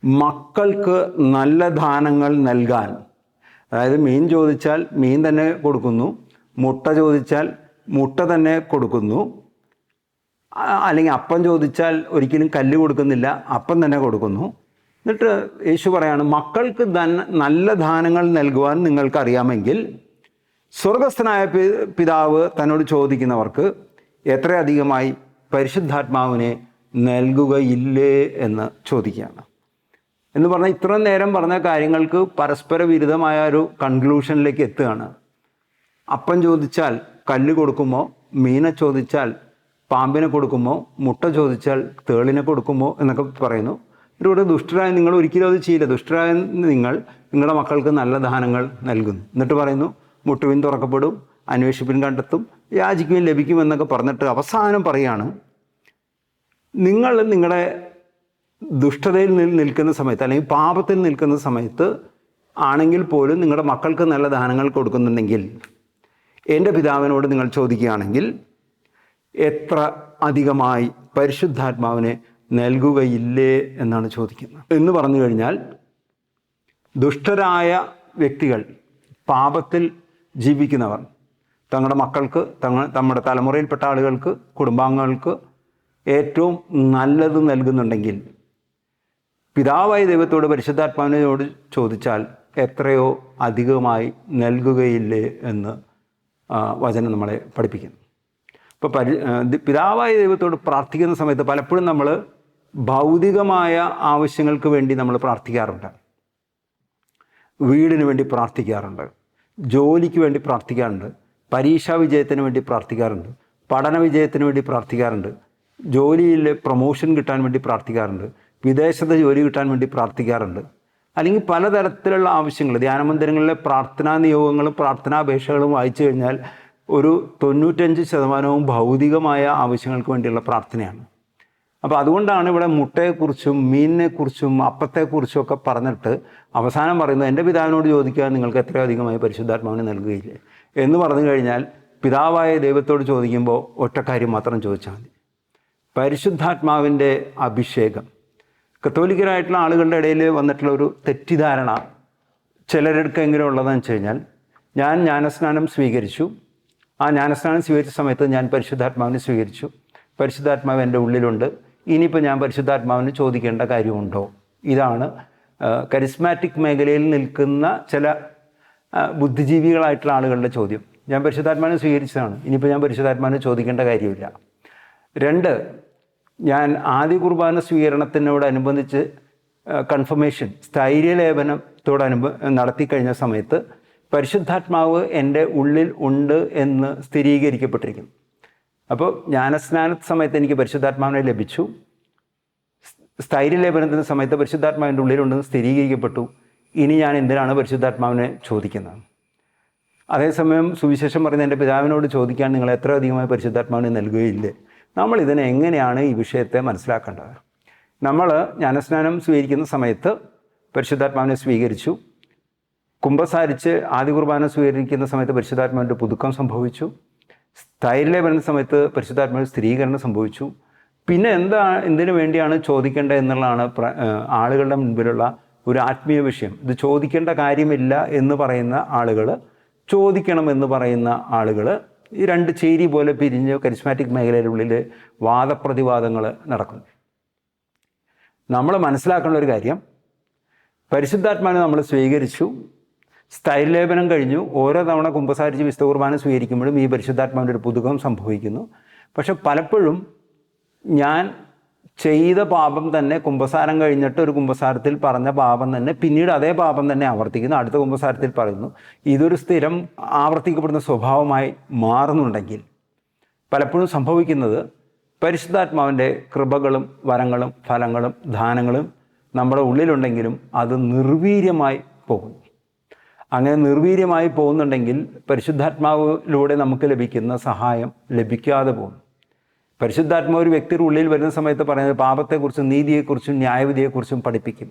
Speaker 1: മക്കൾക്ക് നല്ല ദാനങ്ങൾ നൽകാൻ, അതായത് മീൻ ചോദിച്ചാൽ മീൻ തന്നെ കൊടുക്കുന്നു, മുട്ട ചോദിച്ചാൽ മുട്ട തന്നെ കൊടുക്കുന്നു, അല്ലെങ്കിൽ അപ്പം ചോദിച്ചാൽ ഒരിക്കലും കല്ല് കൊടുക്കുന്നില്ല, അപ്പം തന്നെ കൊടുക്കുന്നു. എന്നിട്ട് യേശു പറയാണ്, മക്കൾക്ക് നല്ല ദാനങ്ങൾ നൽകുവാൻ നിങ്ങൾക്കറിയാമെങ്കിൽ സ്വർഗസ്ഥനായ പിതാവ് തന്നോട് ചോദിക്കുന്നവർക്ക് എത്രയധികമായി പരിശുദ്ധാത്മാവിനെ നൽകുകയില്ലേ എന്ന് ചോദിക്കുകയാണ്. എന്ന് പറഞ്ഞാൽ ഇത്രയും നേരം പറഞ്ഞ കാര്യങ്ങൾക്ക് പരസ്പര വിരുദ്ധമായ ഒരു കൺക്ലൂഷനിലേക്ക് എത്തുകയാണ്. അപ്പം ചോദിച്ചാൽ കല്ല് കൊടുക്കുമോ, മീനെ ചോദിച്ചാൽ പാമ്പിനെ കൊടുക്കുമോ, മുട്ട ചോദിച്ചാൽ തേളിനെ കൊടുക്കുമോ എന്നൊക്കെ പറയുന്നു. എന്നിട്ട് ദുഷ്ടരായ നിങ്ങൾ ഒരിക്കലും അത് ചെയ്യില്ല, ദുഷ്ടരായ നിങ്ങൾ നിങ്ങളുടെ മക്കൾക്ക് നല്ല ദാനങ്ങൾ നൽകുന്നു. എന്നിട്ട് പറയുന്നു, മുട്ടുവിൻ തുറക്കപ്പെടും, അന്വേഷിപ്പിൻ കണ്ടെത്തും, യാചിക്കുവിൻ ലഭിക്കും എന്നൊക്കെ പറഞ്ഞിട്ട് അവസാനം പറയാണ്, നിങ്ങൾ നിങ്ങളുടെ ദുഷ്ടതയിൽ നിൽക്കുന്ന സമയത്ത് അല്ലെങ്കിൽ പാപത്തിൽ നിൽക്കുന്ന സമയത്ത് ആണെങ്കിൽ പോലും നിങ്ങളുടെ മക്കൾക്ക് നല്ല ദാനങ്ങൾ കൊടുക്കുന്നുണ്ടെങ്കിൽ എൻ്റെ പിതാവിനോട് നിങ്ങൾ ചോദിക്കുകയാണെങ്കിൽ എത്ര അധികമായി പരിശുദ്ധാത്മാവിനെ നൽകുകയില്ലേ എന്നാണ് ചോദിക്കുന്നത്. എന്ന് പറഞ്ഞു കഴിഞ്ഞാൽ ദുഷ്ടരായ വ്യക്തികൾ, പാപത്തിൽ ജീവിക്കുന്നവർ തങ്ങളുടെ മക്കൾക്ക്, നമ്മുടെ തലമുറയിൽപ്പെട്ട ആളുകൾക്ക്, കുടുംബാംഗങ്ങൾക്ക് ഏറ്റവും നല്ലത് നൽകുന്നുണ്ടെങ്കിൽ പിതാവായ ദൈവത്തോട് പരിശുദ്ധാത്മാവിനോട് ചോദിച്ചാൽ എത്രയോ അധികമായി നൽകുകയില്ലേ എന്ന് വചനം നമ്മളെ പഠിപ്പിക്കുന്നു. ഇപ്പോൾ പിതാവായ ദൈവത്തോട് പ്രാർത്ഥിക്കുന്ന സമയത്ത് പലപ്പോഴും നമ്മൾ ഭൗതികമായ ആവശ്യങ്ങൾക്ക് വേണ്ടി നമ്മൾ പ്രാർത്ഥിക്കാറുണ്ട്. വീടിന് വേണ്ടി പ്രാർത്ഥിക്കാറുണ്ട്, ജോലിക്ക് വേണ്ടി പ്രാർത്ഥിക്കാറുണ്ട്, പരീക്ഷാ വിജയത്തിന് വേണ്ടി പ്രാർത്ഥിക്കാറുണ്ട്, പഠന വിജയത്തിന് വേണ്ടി പ്രാർത്ഥിക്കാറുണ്ട്, ജോലിയിൽ പ്രൊമോഷൻ കിട്ടാൻ വേണ്ടി പ്രാർത്ഥിക്കാറുണ്ട്, വിദേശത്ത് ജോലി കിട്ടാൻ വേണ്ടി പ്രാർത്ഥിക്കാറുണ്ട്. അല്ലെങ്കിൽ പലതരത്തിലുള്ള ആവശ്യങ്ങൾ, ധ്യാനമന്ദിരങ്ങളിലെ പ്രാർത്ഥനാ നിയോഗങ്ങളും പ്രാർത്ഥനാപേക്ഷകളും വായിച്ചു കഴിഞ്ഞാൽ ഒരു 95% ഭൗതികമായ ആവശ്യങ്ങൾക്ക് വേണ്ടിയുള്ള പ്രാർത്ഥനയാണ്. അപ്പോൾ അതുകൊണ്ടാണ് ഇവിടെ മുട്ടയെക്കുറിച്ചും മീനിനെക്കുറിച്ചും അപ്പത്തെക്കുറിച്ചും ഒക്കെ പറഞ്ഞിട്ട് അവസാനം പറയുന്നത്, എൻ്റെ പിതാവിനോട് ചോദിക്കാൻ നിങ്ങൾക്ക് എത്രയധികമായി പരിശുദ്ധാത്മാവിനെ നൽകുകയില്ലേ എന്ന് പറഞ്ഞു കഴിഞ്ഞാൽ പിതാവായ ദൈവത്തോട് ചോദിക്കുമ്പോൾ ഒറ്റ കാര്യം മാത്രം ചോദിച്ചാൽ മതി, പരിശുദ്ധാത്മാവിൻ്റെ അഭിഷേകം. കത്തോലിക്കരായിട്ടുള്ള ആളുകളുടെ ഇടയിൽ വന്നിട്ടുള്ള ഒരു തെറ്റിദ്ധാരണ ചിലരെടുക്ക് എങ്ങനെ ഉള്ളതെന്ന് വെച്ച് കഴിഞ്ഞാൽ, ഞാൻ ജ്ഞാനസ്നാനം സ്വീകരിച്ചു, ആ ജ്ഞാനസ്നാനം സ്വീകരിച്ച സമയത്ത് ഞാൻ പരിശുദ്ധാത്മാവിനെ സ്വീകരിച്ചു, പരിശുദ്ധാത്മാവ് എൻ്റെ ഉള്ളിലുണ്ട്, ഇനിയിപ്പോൾ ഞാൻ പരിശുദ്ധാത്മാവിന് ചോദിക്കേണ്ട കാര്യമുണ്ടോ? ഇതാണ് കരിസ്മാറ്റിക് മേഖലയിൽ നിൽക്കുന്ന ചില ബുദ്ധിജീവികളായിട്ടുള്ള ആളുകളുടെ ചോദ്യം. ഞാൻ പരിശുദ്ധാത്മാവിനെ സ്വീകരിച്ചതാണ്, ഇനിയിപ്പോൾ ഞാൻ പരിശുദ്ധാത്മാവിനെ ചോദിക്കേണ്ട കാര്യമില്ല. 2, ഞാൻ ആദ്യ കുർബാന സ്വീകരണത്തിനോടനുബന്ധിച്ച് കൺഫർമേഷൻ നടത്തി കഴിഞ്ഞ സമയത്ത് പരിശുദ്ധാത്മാവ് എൻ്റെ ഉള്ളിൽ ഉണ്ട് എന്ന് സ്ഥിരീകരിക്കപ്പെട്ടിരിക്കുന്നു. അപ്പോൾ ജ്ഞാനസ്നാന സമയത്ത് എനിക്ക് പരിശുദ്ധാത്മാവിനെ ലഭിച്ചു, സ്ഥൈര്യലേപനത്തിൻ്റെ സമയത്ത് പരിശുദ്ധാത്മാവിൻ്റെ ഉള്ളിലുണ്ടെന്ന് സ്ഥിരീകരിക്കപ്പെട്ടു. ഇനി ഞാൻ എന്തിനാണ് പരിശുദ്ധാത്മാവിനെ ചോദിക്കുന്നത്? അതേസമയം സുവിശേഷം പറയുന്ന എൻ്റെ പിതാവിനോട് ചോദിക്കാൻ നിങ്ങൾ എത്ര അധികമായി പരിശുദ്ധാത്മാവിനെ നൽകുകയില്ലേ? നമ്മൾ ഇതിനെ എങ്ങനെയാണ് ഈ വിഷയത്തെ മനസ്സിലാക്കേണ്ടത്? നമ്മൾ ജ്ഞാനസ്നാനം സ്വീകരിക്കുന്ന സമയത്ത് പരിശുദ്ധാത്മാവിനെ സ്വീകരിച്ചു, കുമ്പസാരിച്ച് ആദ്യ കുർബാന സ്വീകരിക്കുന്ന സമയത്ത് പരിശുദ്ധാത്മാവിൻ്റെ പുതുക്കം സംഭവിച്ചു, സ്ഥൈര്യലേപന സമയത്ത് പരിശുദ്ധാത്മാവിന് സ്ഥിരീകരണം സംഭവിച്ചു. പിന്നെ എന്തിനു വേണ്ടിയാണ് ചോദിക്കേണ്ടത് എന്നുള്ളതാണ് ആളുകളുടെ മുൻപിലുള്ള ഒരു ആത്മീയ വിഷയം. ഇത് ചോദിക്കേണ്ട കാര്യമില്ല എന്ന് പറയുന്ന ആളുകൾ, ചോദിക്കണമെന്ന് പറയുന്ന ആളുകൾ, ഈ 2 ചേരി പോലെ പിരിഞ്ഞ് കരിസ്മാറ്റിക് മേഖലയിലുള്ളിൽ വാദപ്രതിവാദങ്ങൾ നടക്കുന്നു. നമ്മൾ മനസ്സിലാക്കേണ്ട ഒരു കാര്യം, പരിശുദ്ധാത്മാവിനെ നമ്മൾ സ്വീകരിച്ചു, സ്ഥൈര്യലേപനം കഴിഞ്ഞു, ഓരോ തവണ കുമ്പസാരിച്ച് വിശുദ്ധ കുർബാന സ്വീകരിക്കുമ്പോഴും ഈ പരിശുദ്ധാത്മാവിൻ്റെ ഒരു പുതുക്കം സംഭവിക്കുന്നു. പക്ഷെ പലപ്പോഴും ഞാൻ ചെയ്ത പാപം തന്നെ, കുമ്പസാരം കഴിഞ്ഞിട്ട് ഒരു കുമ്പസാരത്തിൽ പറഞ്ഞ പാപം തന്നെ പിന്നീട് അതേ പാപം തന്നെ ആവർത്തിക്കുന്നു, അടുത്ത കുമ്പസാരത്തിൽ പറയുന്നു. ഇതൊരു സ്ഥിരം ആവർത്തിക്കപ്പെടുന്ന സ്വഭാവമായി മാറുന്നുണ്ടെങ്കിൽ പലപ്പോഴും സംഭവിക്കുന്നത് പരിശുദ്ധാത്മാവിൻ്റെ കൃപകളും വരങ്ങളും ഫലങ്ങളും ദാനങ്ങളും നമ്മുടെ ഉള്ളിലുണ്ടെങ്കിലും അത് നിർവീര്യമായി പോകുന്നു. അങ്ങനെ നിർവീര്യമായി പോകുന്നുണ്ടെങ്കിൽ പരിശുദ്ധാത്മാവിലൂടെ നമുക്ക് ലഭിക്കുന്ന സഹായം ലഭിക്കാതെ പോകുന്നു. പരിശുദ്ധാത്മാവ് ഒരു വ്യക്തിയുടെ ഉള്ളിൽ വരുന്ന സമയത്ത് പറയുന്നത് പാപത്തെക്കുറിച്ചും നീതിയെക്കുറിച്ചും ന്യായവിധിയെക്കുറിച്ചും പഠിപ്പിക്കും.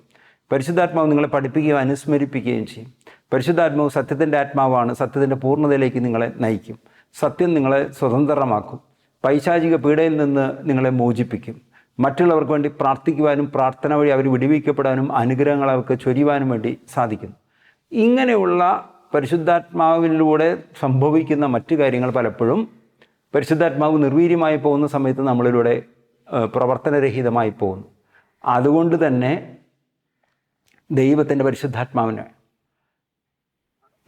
Speaker 1: പരിശുദ്ധാത്മാവ് നിങ്ങളെ പഠിപ്പിക്കുകയും അനുസ്മരിപ്പിക്കുകയും ചെയ്യും. പരിശുദ്ധാത്മാവ് സത്യത്തിൻ്റെ ആത്മാവാണ്, സത്യത്തിൻ്റെ പൂർണ്ണതയിലേക്ക് നിങ്ങളെ നയിക്കും. സത്യം നിങ്ങളെ സ്വതന്ത്രമാക്കും. പൈശാചിക പീഡയിൽ നിന്ന് നിങ്ങളെ മോചിപ്പിക്കും. മറ്റുള്ളവർക്ക് വേണ്ടി പ്രാർത്ഥിക്കുവാനും പ്രാർത്ഥന വഴി അവർ വിടുവിക്കപ്പെടാനും അനുഗ്രഹങ്ങൾ അവർക്ക് ചൊരിയുവാനും വേണ്ടി സാധിക്കുന്നു. ഇങ്ങനെയുള്ള പരിശുദ്ധാത്മാവിലൂടെ സംഭവിക്കുന്ന മറ്റു കാര്യങ്ങൾ പലപ്പോഴും പരിശുദ്ധാത്മാവ് നിർവീര്യമായി പോകുന്ന സമയത്ത് നമ്മളിലൂടെ പ്രവർത്തനരഹിതമായി പോകുന്നു. അതുകൊണ്ട് തന്നെ ദൈവത്തിൻ്റെ പരിശുദ്ധാത്മാവിന്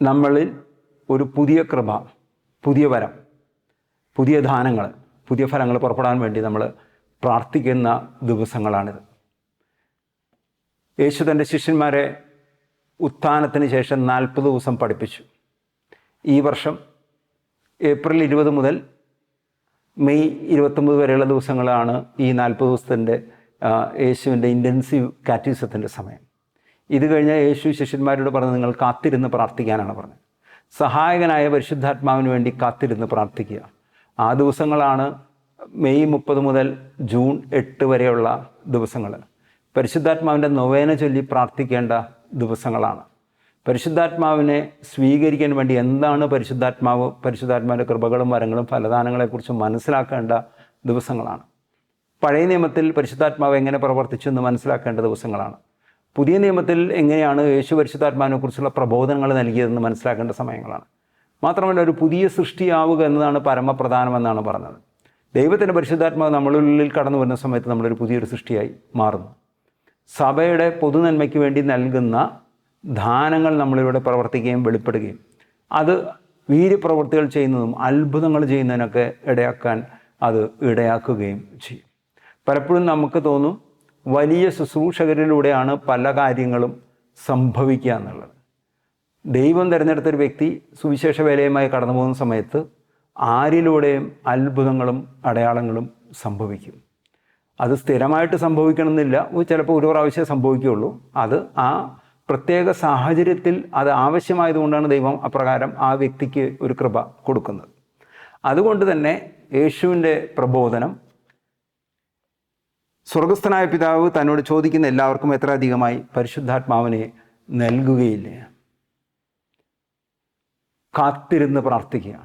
Speaker 1: നമ്മളിൽ ഒരു പുതിയ കൃപ, പുതിയ വരം, പുതിയ ദാനങ്ങൾ, പുതിയ ഫലങ്ങൾ പുറപ്പെടാൻ വേണ്ടി നമ്മൾ പ്രാർത്ഥിക്കുന്ന ദിവസങ്ങളാണിത്. യേശു തൻ്റെ ശിഷ്യന്മാരെ ഉത്ഥാനത്തിന് ശേഷം 40 ദിവസം പഠിപ്പിച്ചു. ഈ വർഷം ഏപ്രിൽ 20 മുതൽ മെയ് 29 വരെയുള്ള ദിവസങ്ങളാണ് ഈ 40 ദിവസത്തിൻ്റെ യേശുവിൻ്റെ ഇൻറ്റൻസീവ് കാറ്റീസത്തിൻ്റെ സമയം. ഇത് കഴിഞ്ഞാൽ യേശു ശിഷ്യന്മാരോട് പറഞ്ഞത് നിങ്ങൾ കാത്തിരുന്ന് പ്രാർത്ഥിക്കാനാണ് പറഞ്ഞത്. സഹായകനായ പരിശുദ്ധാത്മാവിന് വേണ്ടി കാത്തിരുന്ന് പ്രാർത്ഥിക്കുക. ആ ദിവസങ്ങളാണ് മെയ് 30 മുതൽ ജൂൺ 8 വരെയുള്ള ദിവസങ്ങൾ. പരിശുദ്ധാത്മാവിൻ്റെ നൊവേന ചൊല്ലി പ്രാർത്ഥിക്കേണ്ട ദിവസങ്ങളാണ്. പരിശുദ്ധാത്മാവിനെ സ്വീകരിക്കാൻ വേണ്ടി എന്താണ് പരിശുദ്ധാത്മാവ്, പരിശുദ്ധാത്മാവിൻ്റെ കൃപകളും വരങ്ങളും ഫലദാനങ്ങളെക്കുറിച്ച് മനസ്സിലാക്കേണ്ട ദിവസങ്ങളാണ്. പഴയ നിയമത്തിൽ പരിശുദ്ധാത്മാവ് എങ്ങനെ പ്രവർത്തിച്ചു എന്ന് മനസ്സിലാക്കേണ്ട ദിവസങ്ങളാണ്. പുതിയ നിയമത്തിൽ എങ്ങനെയാണ് യേശു പരിശുദ്ധാത്മാവിനെക്കുറിച്ചുള്ള പ്രബോധനങ്ങൾ നൽകിയതെന്ന് മനസ്സിലാക്കേണ്ട സമയങ്ങളാണ്. മാത്രമല്ല ഒരു പുതിയ സൃഷ്ടിയാവുക എന്നതാണ് പരമപ്രധാനമെന്നാണ് പറഞ്ഞത്. ദൈവത്തിൻ്റെ പരിശുദ്ധാത്മാവ് നമ്മളുള്ളിൽ കടന്നു വരുന്ന സമയത്ത് നമ്മളൊരു പുതിയൊരു സൃഷ്ടിയായി മാറുന്നു. സഭയുടെ പൊതുനന്മയ്ക്ക് വേണ്ടി നൽകുന്ന ദാനങ്ങൾ നമ്മളിലൂടെ പ്രവർത്തിക്കുകയും വെളിപ്പെടുകയും അത് വീര്യപ്രവൃത്തികൾ ചെയ്യുന്നതും അത്ഭുതങ്ങൾ ചെയ്യുന്നതിനൊക്കെ അത് ഇടയാക്കുകയും ചെയ്യും. പലപ്പോഴും നമുക്ക് തോന്നും വലിയ ശുശ്രൂഷകരിലൂടെയാണ് പല കാര്യങ്ങളും സംഭവിക്കുക എന്നുള്ളത്. ദൈവം തിരഞ്ഞെടുത്തൊരു വ്യക്തി സുവിശേഷ വേലയുമായി കടന്നു പോകുന്ന സമയത്ത് ആരിലൂടെയും അത്ഭുതങ്ങളും അടയാളങ്ങളും സംഭവിക്കും. അത് സ്ഥിരമായിട്ട് സംഭവിക്കണമെന്നില്ല, ചിലപ്പോൾ ഒരു പ്രാവശ്യമേ സംഭവിക്കുകയുള്ളൂ. അത് ആ പ്രത്യേക സാഹചര്യത്തിൽ അത് ആവശ്യമായതുകൊണ്ടാണ് ദൈവം അപ്രകാരം ആ വ്യക്തിക്ക് ഒരു കൃപ കൊടുക്കുന്നത്. അതുകൊണ്ട് തന്നെ യേശുവിൻ്റെ പ്രബോധനം സ്വർഗസ്ഥനായ പിതാവ് തന്നോട് ചോദിക്കുന്ന എല്ലാവർക്കും എത്ര അധികമായി പരിശുദ്ധാത്മാവിനെ നൽകുകയില്ലേ. കാത്തിരുന്ന് പ്രാർത്ഥിക്കുക.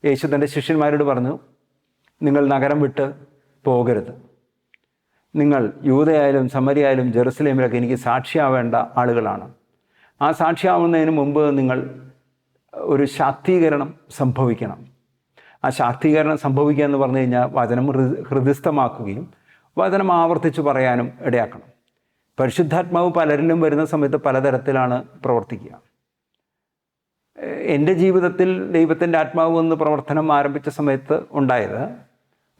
Speaker 1: യേശു തൻ്റെ ശിഷ്യന്മാരോട് പറഞ്ഞു, നിങ്ങൾ നഗരം വിട്ട് പോകരുത്. നിങ്ങൾ യൂദയായാലും സമരിയായാലും ജെറുസലേമിലൊക്കെ എനിക്ക് സാക്ഷിയാവേണ്ട ആളുകളാണ്. ആ സാക്ഷിയാവുന്നതിന് മുമ്പ് നിങ്ങൾ ഒരു ശാക്തീകരണം സംഭവിക്കണം. ആ ശാക്തീകരണം സംഭവിക്കുക എന്ന് പറഞ്ഞു കഴിഞ്ഞാൽ വചനം ഹൃദിസ്ഥമാക്കുകയും വചനം ആവർത്തിച്ച് പറയാനും ഇടയാക്കണം. പരിശുദ്ധാത്മാവ് പലരിലും വരുന്ന സമയത്ത് പലതരത്തിലാണ് പ്രവർത്തിക്കുക. എൻ്റെ ജീവിതത്തിൽ ദൈവത്തിൻ്റെ ആത്മാവ് എന്ന് പ്രവർത്തനം ആരംഭിച്ച സമയത്ത് ഉണ്ടായത്,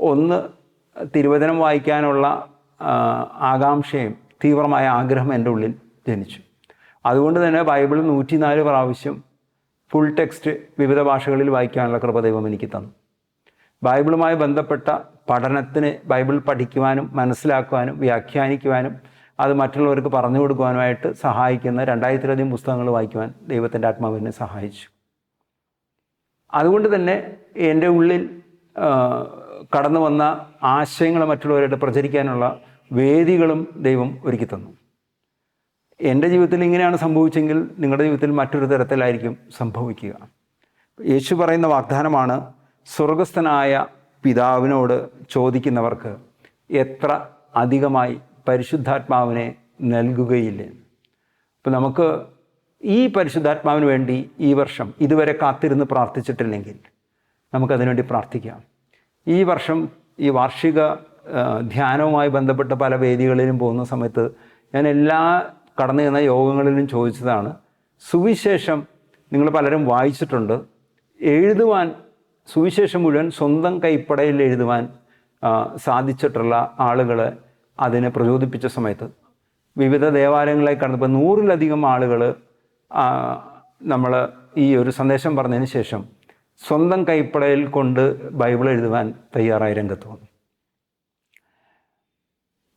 Speaker 1: ഒന്ന് തിരുവചനം വായിക്കാനുള്ള ആകാംക്ഷയും തീവ്രമായ ആഗ്രഹം എൻ്റെ ഉള്ളിൽ ജനിച്ചു. അതുകൊണ്ട് തന്നെ ബൈബിൾ 104 പ്രാവശ്യം ഫുൾ ടെക്സ്റ്റ് വിവിധ ഭാഷകളിൽ വായിക്കാനുള്ള കൃപ ദൈവം എനിക്ക് തന്നു. ബൈബിളുമായി ബന്ധപ്പെട്ട പഠനത്തിന്, ബൈബിൾ പഠിക്കുവാനും മനസ്സിലാക്കുവാനും വ്യാഖ്യാനിക്കുവാനും അത് മറ്റുള്ളവർക്ക് പറഞ്ഞു കൊടുക്കുവാനുമായിട്ട് സഹായിക്കുന്ന 2000-ലധികം പുസ്തകങ്ങൾ വായിക്കുവാൻ ദൈവത്തിൻ്റെ ആത്മാവ് എന്നെ സഹായിച്ചു. അതുകൊണ്ട് തന്നെ എൻ്റെ ഉള്ളിൽ കടന്നു വന്ന ആശയങ്ങൾ മറ്റുള്ളവരായിട്ട് പ്രചരിക്കാനുള്ള വേദികളും ദൈവം ഒരുക്കി തന്നു. എൻ്റെ ജീവിതത്തിൽ ഇങ്ങനെയാണ് സംഭവിച്ചെങ്കിൽ നിങ്ങളുടെ ജീവിതത്തിൽ മറ്റൊരു തരത്തിലായിരിക്കും സംഭവിക്കുക. യേശു പറയുന്ന വാഗ്ദാനമാണ്, സ്വർഗസ്ഥനായ പിതാവിനോട് ചോദിക്കുന്നവർക്ക് എത്ര അധികമായി പരിശുദ്ധാത്മാവിനെ നൽകുകയില്ലേ. അപ്പോൾ നമുക്ക് ഈ പരിശുദ്ധാത്മാവിന് വേണ്ടി ഈ വർഷം ഇതുവരെ കാത്തിരുന്ന് പ്രാർത്ഥിച്ചിട്ടില്ലെങ്കിൽ നമുക്കതിനുവേണ്ടി പ്രാർത്ഥിക്കാം. ഈ വർഷം ഈ വാർഷിക ധ്യാനവുമായി ബന്ധപ്പെട്ട പല വേദികളിലും പോകുന്ന സമയത്ത് ഞാൻ എല്ലാ കടന്നു ചെന്ന യോഗങ്ങളിലും ചോദിച്ചതാണ്, സുവിശേഷം നിങ്ങൾ പലരും വായിച്ചിട്ടുണ്ട്, എഴുതുവാൻ സുവിശേഷം മുഴുവൻ സ്വന്തം കൈപ്പടയിൽ എഴുതുവാൻ സാധിച്ചിട്ടുള്ള ആളുകൾ അതിനെ പ്രചോദിപ്പിച്ച സമയത്ത് വിവിധ ദേവാലയങ്ങളിലേക്ക് കടന്നപ്പോൾ 100-ലധികം ആളുകൾ നമ്മൾ ഈ ഒരു സന്ദേശം പറഞ്ഞതിന് ശേഷം സ്വന്തം കൈപ്പടയിൽ കൊണ്ട് ബൈബിൾ എഴുതുവാൻ തയ്യാറായി രംഗത്ത് വന്നു.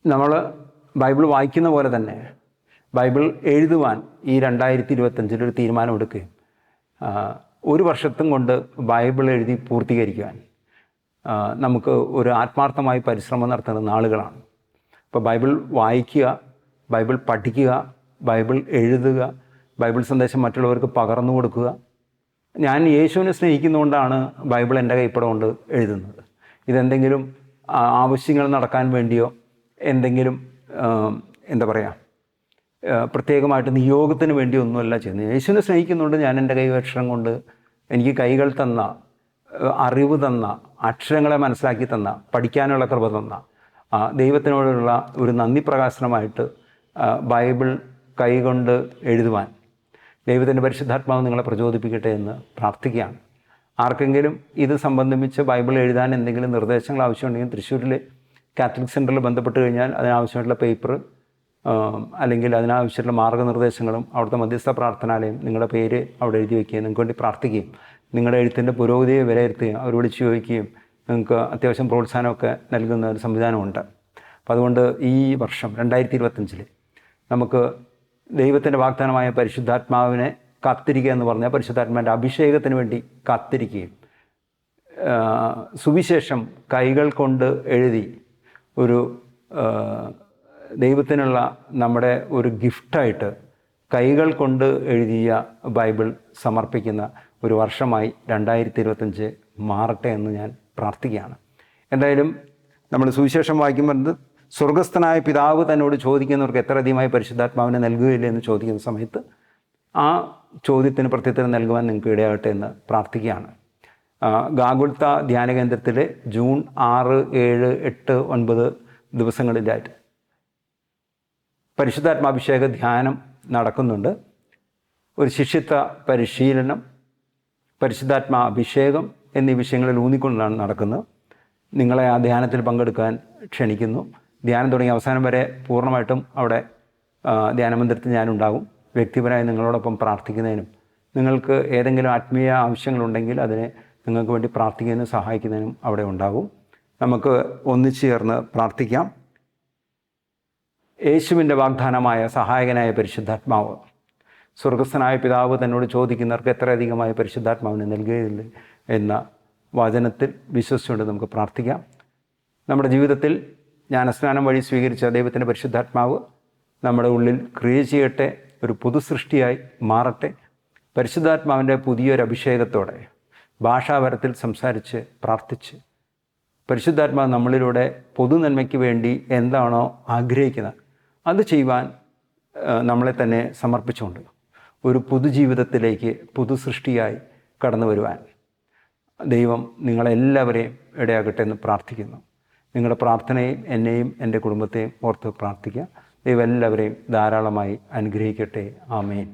Speaker 1: നമ്മൾ ബൈബിൾ വായിക്കുന്ന പോലെ തന്നെ ബൈബിൾ എഴുതുവാൻ ഈ 2025 ഒരു തീരുമാനമെടുക്കുകയും ഒരു വർഷത്തും കൊണ്ട് ബൈബിൾ എഴുതി പൂർത്തീകരിക്കുവാൻ നമുക്ക് ഒരു ആത്മാർത്ഥമായി പരിശ്രമം നടത്തുന്ന നാളുകളാണ്. അപ്പോൾ ബൈബിൾ വായിക്കുക, ബൈബിൾ പഠിക്കുക, ബൈബിൾ എഴുതുക, ബൈബിൾ സന്ദേശം മറ്റുള്ളവർക്ക് പകർന്നു കൊടുക്കുക. ഞാൻ യേശുവിനെ സ്നേഹിക്കുന്നതുകൊണ്ടാണ് ബൈബിൾ എൻ്റെ കൈപ്പടം കൊണ്ട് എഴുതുന്നത്. ഇതെന്തെങ്കിലും ആവശ്യങ്ങൾ നടക്കാൻ വേണ്ടിയോ എന്തെങ്കിലും എന്താ പറയുക പ്രത്യേകമായിട്ട് നിയോഗത്തിന് വേണ്ടി ഒന്നുമല്ല ചെയ്യുന്നത്. യേശുവിനെ സ്നേഹിക്കുന്നുണ്ട്. ഞാൻ എൻ്റെ കൈവക്ഷരം കൊണ്ട് എനിക്ക് കൈകൾ തന്ന, അറിവ് തന്ന, അക്ഷരങ്ങളെ മനസ്സിലാക്കി തന്ന, പഠിക്കാനുള്ള കൃപ തന്ന ദൈവത്തിനോടുള്ള ഒരു നന്ദി പ്രകാശനമായിട്ട് ബൈബിൾ കൈകൊണ്ട് എഴുതുവാൻ ദൈവത്തിൻ്റെ പരിശുദ്ധാത്മാവ് നിങ്ങളെ പ്രചോദിപ്പിക്കട്ടെ എന്ന് പ്രാർത്ഥിക്കുകയാണ്. ആർക്കെങ്കിലും ഇത് സംബന്ധിച്ച് ബൈബിൾ എഴുതാൻ എന്തെങ്കിലും നിർദ്ദേശങ്ങൾ ആവശ്യമുണ്ടെങ്കിൽ തൃശ്ശൂരിലെ കാത്തലിക് സെൻറ്ററിൽ ബന്ധപ്പെട്ട് കഴിഞ്ഞാൽ അതിനാവശ്യമായിട്ടുള്ള പേപ്പർ അല്ലെങ്കിൽ അതിനാവശ്യമുള്ള മാർഗ്ഗനിർദ്ദേശങ്ങളും അവിടുത്തെ മധ്യസ്ഥ പ്രാർത്ഥനാലയം നിങ്ങളുടെ പേര് അവിടെ എഴുതി വയ്ക്കുകയും നിങ്ങൾക്ക് വേണ്ടി പ്രാർത്ഥിക്കുകയും നിങ്ങളുടെ എഴുത്തിൻ്റെ പുരോഗതിയെ വിലയിരുത്തുകയും അവർ വിളിച്ച് ചോദിക്കുകയും നിങ്ങൾക്ക് അത്യാവശ്യം പ്രോത്സാഹനമൊക്കെ നൽകുന്ന ഒരു സംവിധാനമുണ്ട്. അപ്പോൾ അതുകൊണ്ട് ഈ വർഷം 2025 നമുക്ക് ദൈവത്തിൻ്റെ വാഗ്ദാനമായ പരിശുദ്ധാത്മാവിനെ കാത്തിരിക്കുക എന്ന് പറഞ്ഞാൽ പരിശുദ്ധാത്മാവിൻ്റെ അഭിഷേകത്തിന് വേണ്ടി കാത്തിരിക്കുകയും സുവിശേഷം കൈകൾ കൊണ്ട് എഴുതി ഒരു ദൈവത്തിനുള്ള നമ്മുടെ ഒരു ഗിഫ്റ്റായിട്ട് കൈകൾ കൊണ്ട് എഴുതിയ ബൈബിൾ സമർപ്പിക്കുന്ന ഒരു വർഷമായി 2025 മാറട്ടെ എന്ന് ഞാൻ പ്രാർത്ഥിക്കുകയാണ്. എന്തായാലും നമ്മൾ സുവിശേഷം വായിക്കുമ്പോൾ സ്വർഗസ്ഥനായ പിതാവ് തന്നോട് ചോദിക്കുന്നവർക്ക് എത്ര അധികമായി പരിശുദ്ധാത്മാവിനെ നൽകുകയില്ല എന്ന് ചോദിക്കുന്ന സമയത്ത് ആ ചോദ്യത്തിന് പ്രത്യുത്തരം നൽകുവാൻ നിങ്ങൾക്ക് ഇടയാകട്ടെ എന്ന് പ്രാർത്ഥിക്കുകയാണ്. ഗാഗുൽത്ത ധ്യാന കേന്ദ്രത്തിൽ ജൂൺ 6, 7, 8, 9 ദിവസങ്ങളിലായിട്ട് പരിശുദ്ധാത്മാഭിഷേക ധ്യാനം നടക്കുന്നുണ്ട്. ഒരു ശിഷ്യത്വ പരിശീലനം, പരിശുദ്ധാത്മാ അഭിഷേകം എന്നീ വിഷയങ്ങളിൽ ഊന്നിക്കൊണ്ടാണ് നടക്കുന്നത്. നിങ്ങളെ ആ ധ്യാനത്തിൽ പങ്കെടുക്കാൻ ക്ഷണിക്കുന്നു. ധ്യാനം തുടങ്ങി അവസാനം വരെ പൂർണ്ണമായിട്ടും അവിടെ ധ്യാനമന്ദിരത്തിൽ ഞാനുണ്ടാകും. വ്യക്തിപരമായി നിങ്ങളോടൊപ്പം പ്രാർത്ഥിക്കുന്നതിനും നിങ്ങൾക്ക് ഏതെങ്കിലും ആത്മീയ ആവശ്യങ്ങളുണ്ടെങ്കിൽ അതിനെ നിങ്ങൾക്ക് വേണ്ടി പ്രാർത്ഥിക്കുന്നതിനും സഹായിക്കുന്നതിനും അവിടെ ഉണ്ടാകും. നമുക്ക് ഒന്നിച്ചു ചേർന്ന് പ്രാർത്ഥിക്കാം. യേശുവിൻ്റെ വാഗ്ദാനമായ സഹായകനായ പരിശുദ്ധാത്മാവ്, സ്വർഗസ്ഥനായ പിതാവ് തന്നോട് ചോദിക്കുന്നവർക്ക് എത്ര അധികമായ പരിശുദ്ധാത്മാവിനെ നൽകുകയില്ല എന്ന വചനത്തിൽ വിശ്വസിച്ചുകൊണ്ട് നമുക്ക് പ്രാർത്ഥിക്കാം. നമ്മുടെ ജീവിതത്തിൽ ജ്ഞാനസ്നാനം വഴി സ്വീകരിച്ച ദൈവത്തിൻ്റെ പരിശുദ്ധാത്മാവ് നമ്മുടെ ഉള്ളിൽ ക്രിയ ചെയ്യട്ടെ, ഒരു പുതു സൃഷ്ടിയായി മാറട്ടെ. പരിശുദ്ധാത്മാവിൻ്റെ പുതിയൊരു അഭിഷേകത്തോടെ ഭാഷാപരത്തിൽ സംസാരിച്ച് പ്രാർത്ഥിച്ച് പരിശുദ്ധാത്മാവ് നമ്മളിലൂടെ പൊതുനന്മയ്ക്ക് വേണ്ടി എന്താണോ ആഗ്രഹിക്കുന്നത് അത് ചെയ്യുവാൻ നമ്മളെ തന്നെ സമർപ്പിച്ചുകൊണ്ട് ഒരു പുതുജീവിതത്തിലേക്ക് പുതു സൃഷ്ടിയായി കടന്നു വരുവാൻ ദൈവം നിങ്ങളെല്ലാവരെയും ഇടയാകട്ടെ എന്ന് പ്രാർത്ഥിക്കുന്നു. നിങ്ങളുടെ പ്രാർത്ഥനയും എന്നെയും എൻ്റെ കുടുംബത്തെയും ഓർത്ത് പ്രാർത്ഥിക്കുക. ദൈവം എല്ലാവരെയും ധാരാളമായി അനുഗ്രഹിക്കട്ടെ. ആമേൻ.